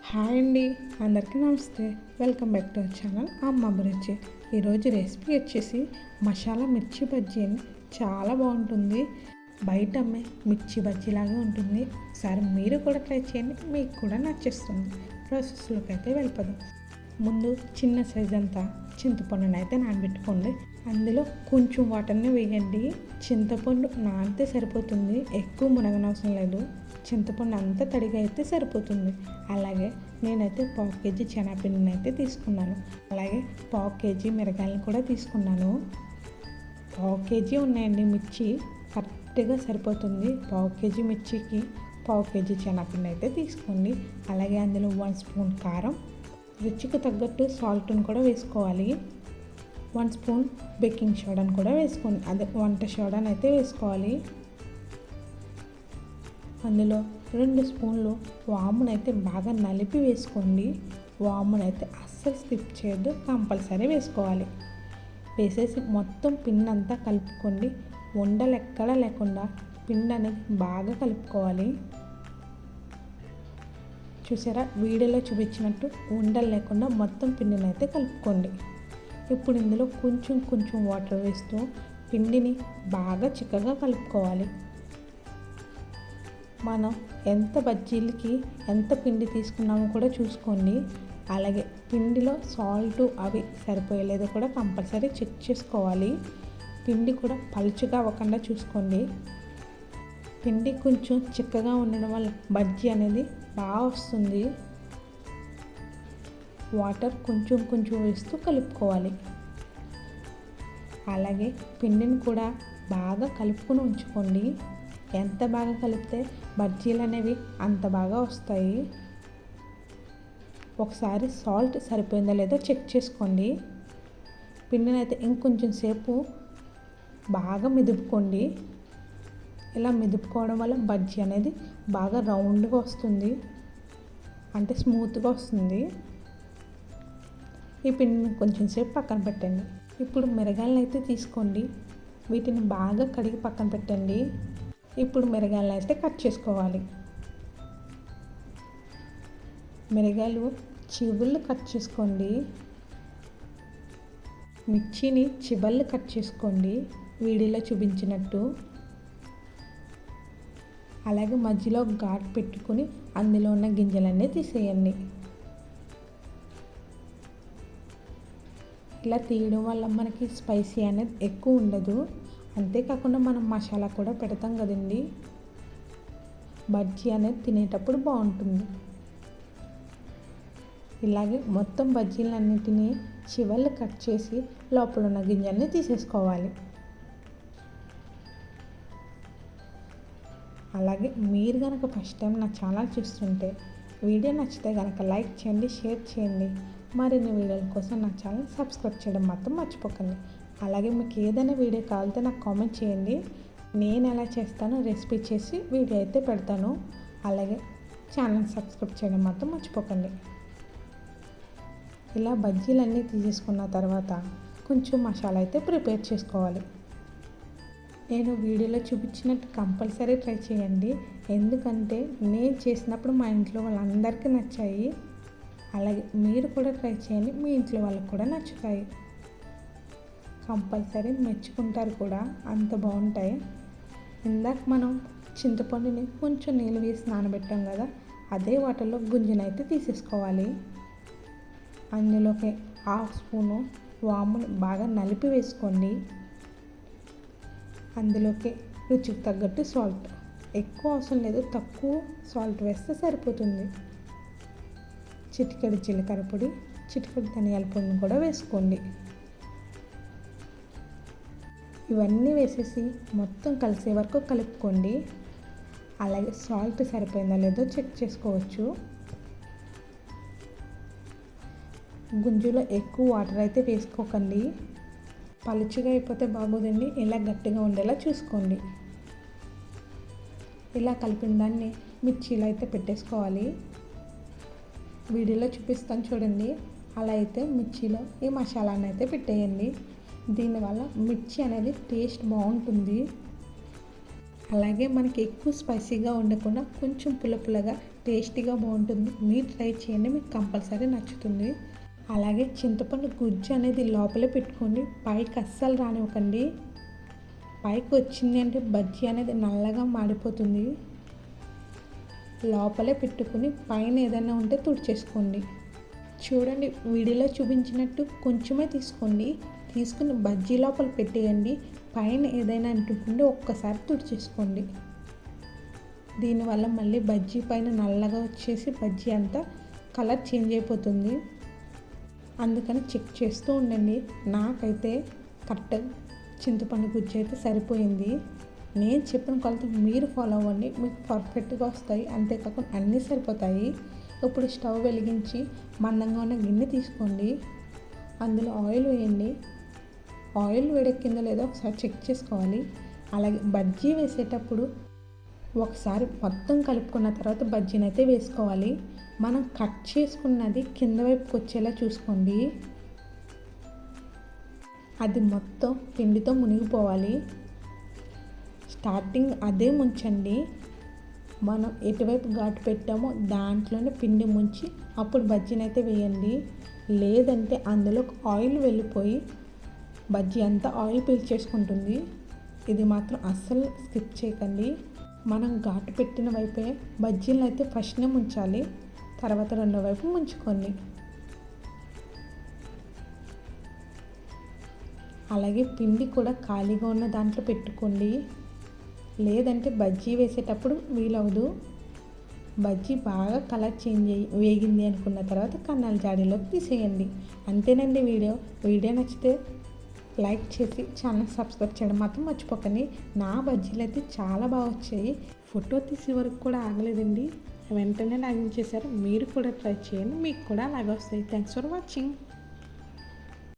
Hi అండి, అందరికీ నమస్తే. Welcome back to our channel అమ్మ అభిరుచి. ఈరోజు రెసిపీ వచ్చేసి మసాలా మిర్చి బజ్జీ అండి. చాలా బాగుంటుంది. బయట అమ్మే మిర్చి బజ్జీలాగా ఉంటుంది. ఒకసారి మీరు కూడా ట్రై చేయండి, మీకు కూడా నచ్చేస్తుంది. ప్రాసెస్లోకి అయితే వెళ్ళిపోదాం. ముందు చిన్న సైజ్ అంతా చింతపండుని అయితే నానబెట్టుకోండి. అందులో కొంచెం వాటర్ని వేయండి. చింతపండు నానితే సరిపోతుంది, ఎక్కువ మునగనవసరం లేదు. చింతపండు అంతా తడిగా అయితే సరిపోతుంది. అలాగే నేనైతే 1/2 కేజీ శనగపిండిని అయితే తీసుకున్నాను. అలాగే 1/2 కేజీ మిరగాయలను కూడా తీసుకున్నాను. 1/2 కేజీ ఉన్నాయండి మిర్చి, కరెక్ట్గా సరిపోతుంది. 1/2 కేజీ మిర్చికి 1/2 కేజీ శనగపిండి అయితే తీసుకోండి. అలాగే అందులో 1 స్పూన్ కారం, రుచికి తగ్గట్టు సాల్ట్ని కూడా వేసుకోవాలి. 1 స్పూన్ బేకింగ్ సోడాని కూడా వేసుకోండి, అదే వంట సోడాని అయితే వేసుకోవాలి. అందులో 2 స్పూన్లు వామునైతే బాగా నలిపి వేసుకోండి. వామునైతే అస్సలు స్కిప్ చేయొద్దు, కంపల్సరీ వేసుకోవాలి. వేసేసి మొత్తం పిండి అంతా కలుపుకోండి. ఉండలు ఎక్కడా లేకుండా పిండి అనేది బాగా కలుపుకోవాలి. చూసారా, వీడియోలో చూపించినట్టు ఉండలు లేకుండా మొత్తం పిండిని అయితే కలుపుకోండి. ఇప్పుడు ఇందులో కొంచెం కొంచెం వాటర్ వేస్తూ పిండిని బాగా చిక్కగా కలుపుకోవాలి. మనం ఎంత బజ్జీలకి ఎంత పిండి తీసుకున్నామో కూడా చూసుకోండి. అలాగే పిండిలో సాల్ట్ అవి సరిపోయలేదో కూడా కంపల్సరీ చెక్ చేసుకోవాలి. పిండి కూడా పలుచగా అవ్వకుండా చూసుకోండి. పిండి కొంచెం చిక్కగా ఉండడం వల్ల బజ్జీ అనేది బాగా వస్తుంది. వాటర్ కొంచెం కొంచెం వేస్తూ కలుపుకోవాలి. అలాగే పిండిని కూడా బాగా కలుపుకొని ఉంచుకోండి. ఎంత బాగా కలిపితే బజ్జీలు అనేవి అంత బాగా వస్తాయి. ఒకసారి సాల్ట్ సరిపోయిందో లేదో చెక్ చేసుకోండి. పిండిని అయితే ఇంకొంచెం సేపు బాగా మెదుపుకోండి. ఇలా మెదుపుకోవడం వల్ల బజ్జీ అనేది బాగా రౌండ్గా వస్తుంది, అంటే స్మూత్గా వస్తుంది. ఈ పిండిని కొంచెం సేపు పక్కన పెట్టండి. ఇప్పుడు మిరగాయలను అయితే తీసుకోండి. వీటిని బాగా కడిగి పక్కన పెట్టండి. ఇప్పుడు మిరగాయలను అయితే కట్ చేసుకోవాలి. మిరగాయలు చివుళ్ళు కట్ చేసుకోండి. మిర్చిని చివర్లు కట్ చేసుకోండి, వీడియోలో చూపించినట్టు. అలాగే మధ్యలో ఘాట్ పెట్టుకొని అందులో ఉన్న గింజలన్నీ తీసేయండి. ఇలా తీయడం వల్ల మనకి స్పైసీ అనేది ఎక్కువ ఉండదు. అంతేకాకుండా మనం మసాలా కూడా పెడతాం కదండి, బజ్జీ అనేది తినేటప్పుడు బాగుంటుంది. ఇలాగే మొత్తం బజ్జీలన్నిటినీ చివర్లు కట్ చేసి లోపల ఉన్న గింజల్ని తీసేసుకోవాలి. అలాగే మీరు కనుక ఫస్ట్ టైం నా ఛానల్ చూస్తుంటే వీడియో నచ్చితే కనుక లైక్ చేయండి, షేర్ చేయండి. మరిన్ని వీడియోల కోసం నా ఛానల్ సబ్స్క్రైబ్ చేయడం మాత్రం మర్చిపోకండి. అలాగే మీకు ఏదైనా వీడియో కావాలితే నాకు కామెంట్ చేయండి. నేను ఎలా చేస్తానో రెసిపీ చేసి వీడియో అయితే పెడతాను. అలాగే ఛానల్ సబ్స్క్రైబ్ చేయడం మాత్రం మర్చిపోకండి. ఇలా బజ్జీలన్నీ తీసేసుకున్న తర్వాత కొంచెం మసాలా అయితే ప్రిపేర్ చేసుకోవాలి. నేను వీడియోలో చూపించినట్టు కంపల్సరీ ట్రై చేయండి. ఎందుకంటే నేను చేసినప్పుడు మా ఇంట్లో వాళ్ళందరికీ నచ్చాయి. అలాగే మీరు కూడా ట్రై చేయండి, మీ ఇంట్లో వాళ్ళకి కూడా నచ్చుతాయి. కంపల్సరీ మెచ్చుకుంటారు కూడా, అంత బాగుంటాయి. ఇందాక మనం చింతపండుని కొంచెం నీళ్ళు వేసి నానబెట్టాం కదా, అదే వాటర్లో గుంజునైతే తీసేసుకోవాలి. అందులోకి 1/2 స్పూను వామును బాగా నలిపి వేసుకోండి. అందులోకి రుచికి తగ్గట్టు సాల్ట్, ఎక్కువ అవసరం లేదు, తక్కువ సాల్ట్ వేస్తే సరిపోతుంది. చిటికెడు జీలకర్ర పొడి, చిటికెడు ధనియాల పొడిని కూడా వేసుకోండి. ఇవన్నీ వేసేసి మొత్తం కలిసే వరకు కలుపుకోండి. అలాగే సాల్ట్ సరిపోయిందో లేదో చెక్ చేసుకోవచ్చు. గుంజులో ఎక్కువ వాటర్ అయితే వేసుకోకండి, పలుచగా అయిపోతే బాగోదండి. ఇలా గట్టిగా ఉండేలా చూసుకోండి. ఇలా కలిపిన దాన్ని మిర్చీలో అయితే పెట్టేసుకోవాలి. వీడియోలో చూపిస్తాను చూడండి. అలా అయితే మిర్చిలో ఈ మసాలాను అయితే పెట్టేయండి. దీనివల్ల మిర్చి అనేది టేస్ట్ బాగుంటుంది. అలాగే మనకి ఎక్కువ స్పైసీగా ఉండకుండా కొంచెం పుల్ల పుల్లగా టేస్టీగా బాగుంటుంది. మీరు ట్రై చేయండి, మీకు కంపల్సరీ నచ్చుతుంది. అలాగే చింతపండు గుజ్జు అనేది లోపలే పెట్టుకోండి, పైకి అస్సలు రానివ్వకండి. పైకి వచ్చింది అంటే బజ్జీ అనేది నల్లగా మాడిపోతుంది. లోపలే పెట్టుకుని పైన ఏదైనా ఉంటే తుడిచేసుకోండి. చూడండి, వీడియోలో చూపించినట్టు కొంచెమే తీసుకోండి. తీసుకుని బజ్జీ లోపల పెట్టేయండి. పైన ఏదైనా అంటుకుంటే ఒక్కసారి తుడిచేసుకోండి. దీనివల్ల మళ్ళీ బజ్జీ పైన నల్లగా వచ్చేసి బజ్జీ అంతా కలర్ చేంజ్ అయిపోతుంది. అందుకని చెక్ చేస్తూ ఉండండి. నాకైతే కరెక్ట్ చింతపండు గుజ్జు అయితే సరిపోయింది. నేను చెప్పిన కొలత మీరు ఫాలో అవ్వండి, మీకు పర్ఫెక్ట్గా వస్తాయి. అంతేకాకుండా అన్నీ సరిపోతాయి. ఇప్పుడు స్టవ్ వెలిగించి మందంగా ఉన్న గిన్నె తీసుకోండి. అందులో ఆయిల్ వేయండి. ఆయిల్ వేడెక్కిందో లేదో ఒకసారి చెక్ చేసుకోవాలి. అలాగే బజ్జీ వేసేటప్పుడు ఒకసారి మొత్తం కలుపుకున్న తర్వాత బజ్జీని అయితే వేసుకోవాలి. మనం కట్ చేసుకున్నది కింద వైపుకి వచ్చేలా చూసుకోండి. అది మొత్తం పిండితో మునిగిపోవాలి. స్టార్టింగ్ అదే ముంచండి. మనం ఎటువైపు ఘాటు పెట్టామో దాంట్లోనే పిండి ముంచి అప్పుడు బజ్జీని అయితే వేయండి. లేదంటే అందులో ఆయిల్ వెళ్ళిపోయి బజ్జీ అంతా ఆయిల్ పీల్చేసుకుంటుంది. ఇది మాత్రం అస్సలు స్కిప్ చేయకండి. మనం ఘాటు పెట్టిన వైపే బజ్జీలను అయితే ఫస్ట్నే ముంచాలి, తర్వాత రెండో వైపు ముంచుకోండి. అలాగే పిండి కూడా ఖాళీగా ఉన్న దాంట్లో పెట్టుకోండి, లేదంటే బజ్జీ వేసేటప్పుడు వీలవదు. బజ్జీ బాగా కలర్ చేంజ్ అయ్యి వేగింది అనుకున్న తర్వాత కన్నాల జాడీలోకి తీసేయండి. అంతేనండి. వీడియో నచ్చితే లైక్ చేసి ఛానల్ సబ్స్క్రైబ్ చేయడం మాత్రం మర్చిపోకండి. నా బజ్జీలు అయితే చాలా బాగా వచ్చాయి. ఫోటో తీసే వరకు కూడా ఆగలేదండి, వెంటనే లాగించేశారు. మీరు కూడా ట్రై చేయండి, మీకు కూడా అలాగే వస్తాయి. Thanks for watching.